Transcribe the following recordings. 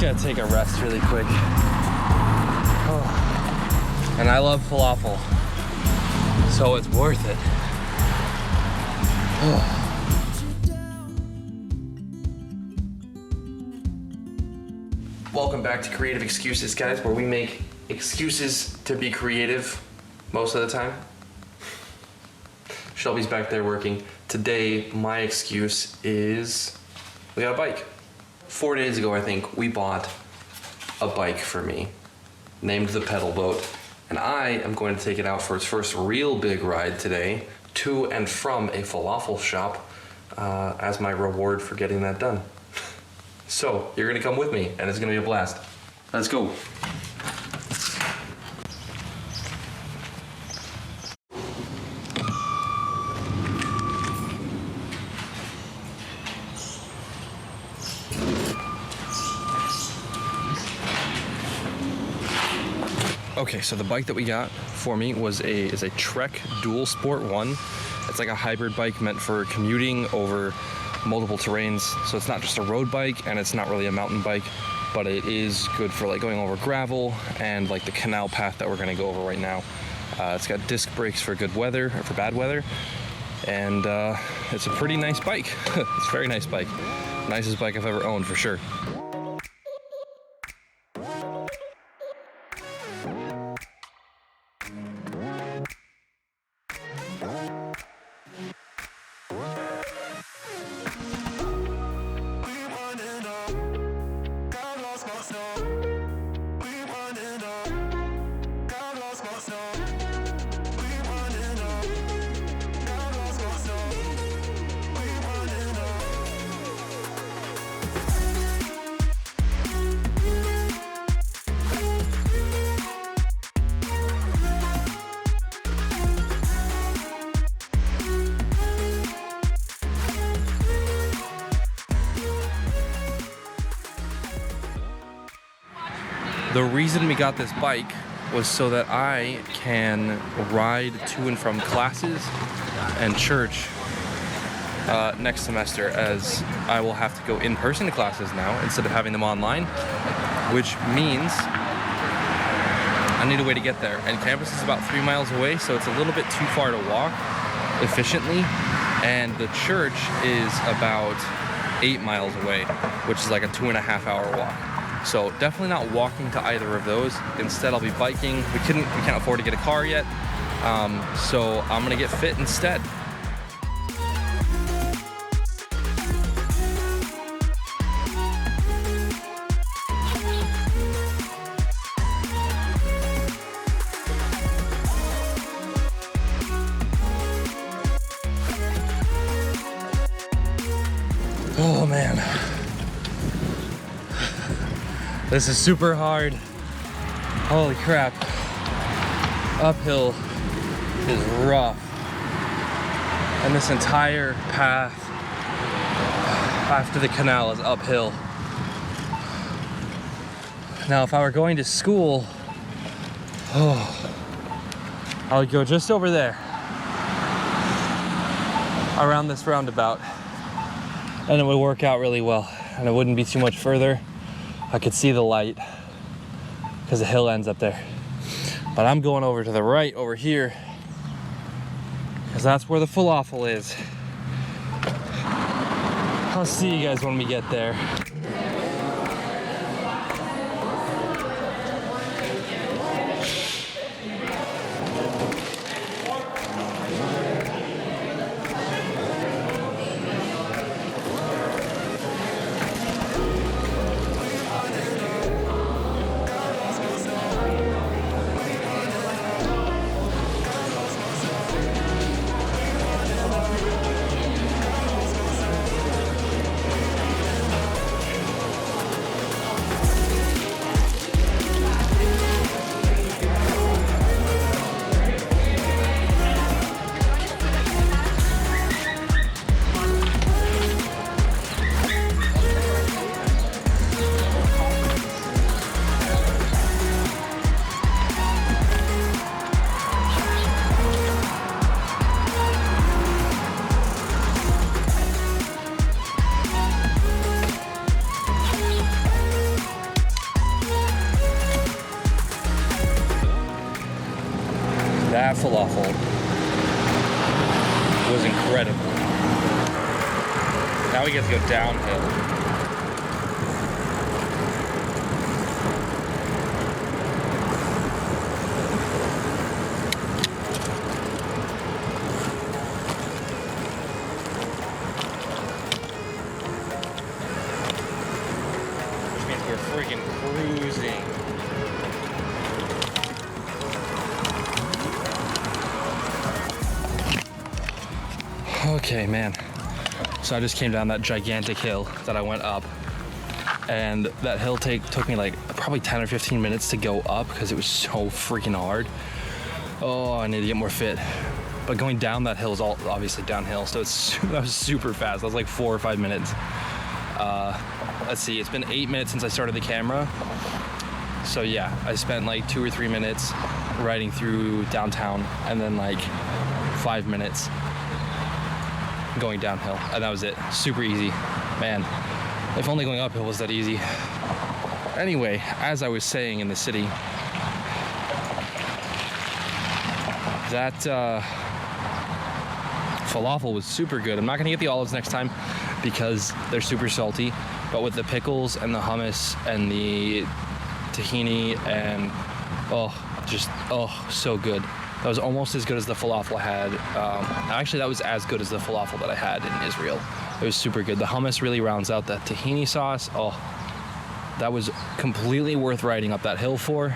Gotta take a rest really quick. Oh. And I love falafel, so it's worth it. Oh. Welcome back to Creative Excuses, guys, where we make excuses to be creative most of the time. Shelby's back there working. Today, my excuse is we got a bike. 4 days ago, I think, we bought a bike for me, named the Pedal Boat, and I am going to take it out for its first real big ride today, to and from a falafel shop, as my reward for getting that done. So, you're gonna come with me, and it's gonna be a blast. Let's go. Okay, so the bike that we got for me is a Trek Dual Sport 1. It's like a hybrid bike meant for commuting over multiple terrains. So it's not just a road bike and it's not really a mountain bike, but it is good for like going over gravel and like the canal path that we're gonna go over right now. It's got disc brakes for good weather, or for bad weather. And it's a pretty nice bike. It's a very nice bike. Nicest bike I've ever owned for sure. The reason we got this bike was so that I can ride to and from classes and church next semester, as I will have to go in person to classes now instead of having them online, which means I need a way to get there. And campus is about 3 miles away, so it's a little bit too far to walk efficiently. And the church is about 8 miles away, which is like a 2.5 hour walk. So definitely not walking to either of those. Instead, I'll be biking. We can't afford to get a car yet. So I'm gonna get fit instead. Oh man. This is super hard. Holy crap. Uphill is rough. And this entire path after the canal is uphill. Now, if I were going to school, I would go just over there, around this roundabout, and it would work out really well, and it wouldn't be too much further. I could see the light because the hill ends up there. But I'm going over to the right over here because that's where the falafel is. I'll see you guys when we get there. That falafel was incredible. Now we get to go downhill. Which means we're freaking cruising. Okay, man. So I just came down that gigantic hill that I went up, and that hill took me like probably 10 or 15 minutes to go up because it was so freaking hard. Oh, I need to get more fit. But going down that hill is all obviously downhill, so that was super fast. That was like 4 or 5 minutes. Let's see, it's been 8 minutes since I started the camera. So yeah, I spent like 2 or 3 minutes riding through downtown, and then like 5 minutes going downhill, and that was it. Super easy. Man, if only going uphill was that easy. Anyway, as I was saying in the city, that falafel was super good. I'm not gonna get the olives next time because they're super salty, but with the pickles and the hummus and the tahini and so good. That was almost as good as the falafel I had. Actually, that was as good as the falafel that I had in Israel. It was super good. The hummus really rounds out that tahini sauce. Oh, that was completely worth riding up that hill for.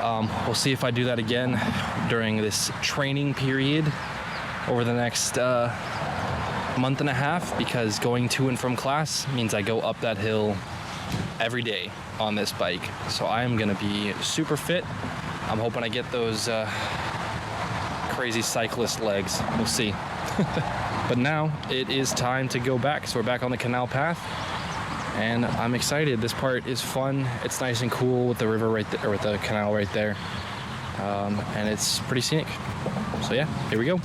We'll see if I do that again during this training period over the next month and a half, because going to and from class means I go up that hill every day on this bike. So I am gonna be super fit. I'm hoping I get those crazy cyclist legs. We'll see. But now it is time to go back. So we're back on the canal path, and I'm excited. This part is fun. It's nice and cool with the river right there, or with the canal right there, and it's pretty scenic. So yeah, here we go.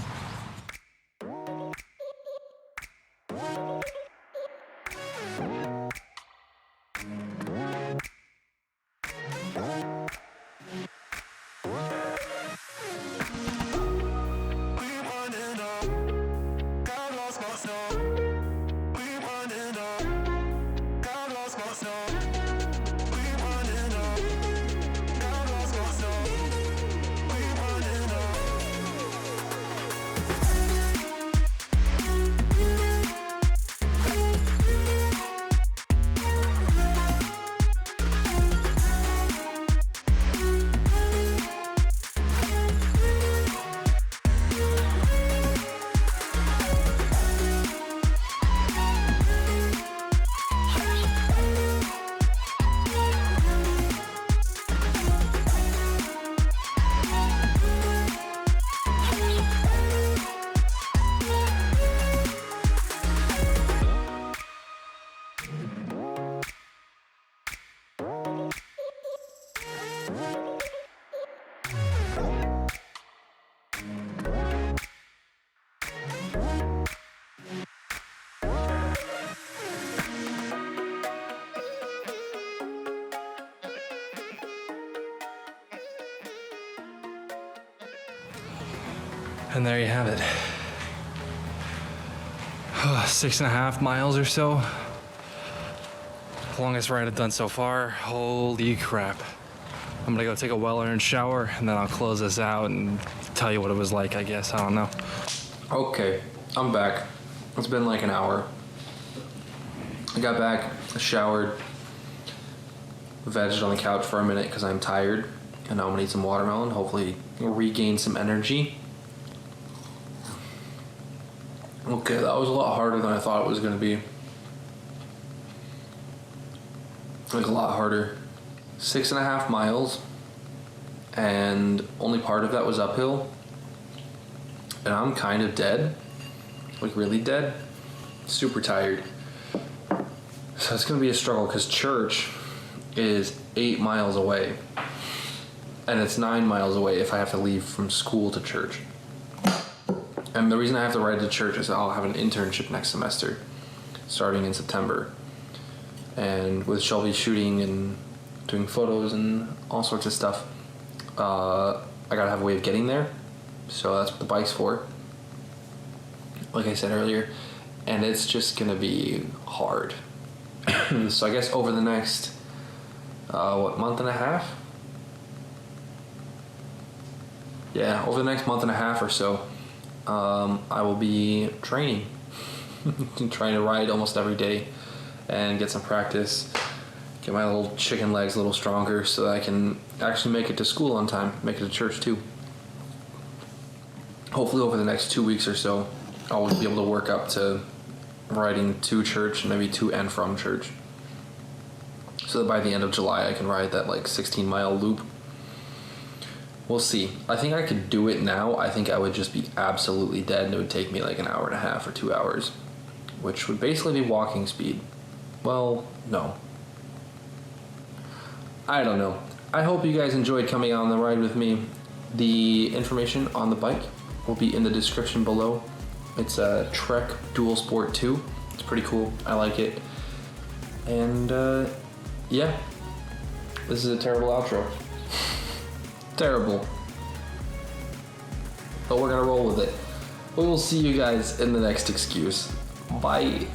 And there you have it. 6.5 miles or so. Longest ride I've done so far. Holy crap. I'm gonna go take a well-earned shower, and then I'll close this out and tell you what it was like, I guess. I don't know. Okay, I'm back. It's been like an hour. I got back, showered, vegged on the couch for a minute because I'm tired, and now I'm gonna eat some watermelon, hopefully regain some energy. Okay, that was a lot harder than I thought it was going to be. Like, a lot harder. 6.5 miles, and only part of that was uphill. And I'm kind of dead. Like, really dead. Super tired. So it's going to be a struggle because church is 8 miles away. And it's 9 miles away if I have to leave from school to church. And the reason I have to ride to church is I'll have an internship next semester, starting in September. And with Shelby shooting and doing photos and all sorts of stuff, I I gotta have a way of getting there. So that's what the bike's for. Like I said earlier. And it's just gonna be hard. So I guess over the next, month and a half? Yeah, over the next month and a half or so, I will be training. Trying to ride almost every day and get some practice. Get my little chicken legs a little stronger so that I can actually make it to school on time, make it to church too. Hopefully over the next 2 weeks or so, I'll be able to work up to riding to church and maybe to and from church. So that by the end of July I can ride that like 16-mile loop. We'll see. I think I could do it now. I think I would just be absolutely dead and it would take me like an hour and a half or 2 hours, which would basically be walking speed. Well, no. I don't know. I hope you guys enjoyed coming on the ride with me. The information on the bike will be in the description below. It's a Trek Dual Sport 2. It's pretty cool. I like it. And yeah, this is a terrible outro. Terrible. But we're gonna roll with it. We will see you guys in the next excuse. Bye.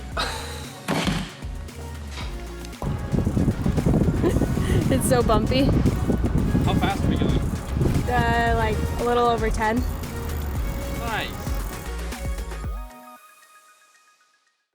It's so bumpy. How fast are we going? Like a little over 10. Nice.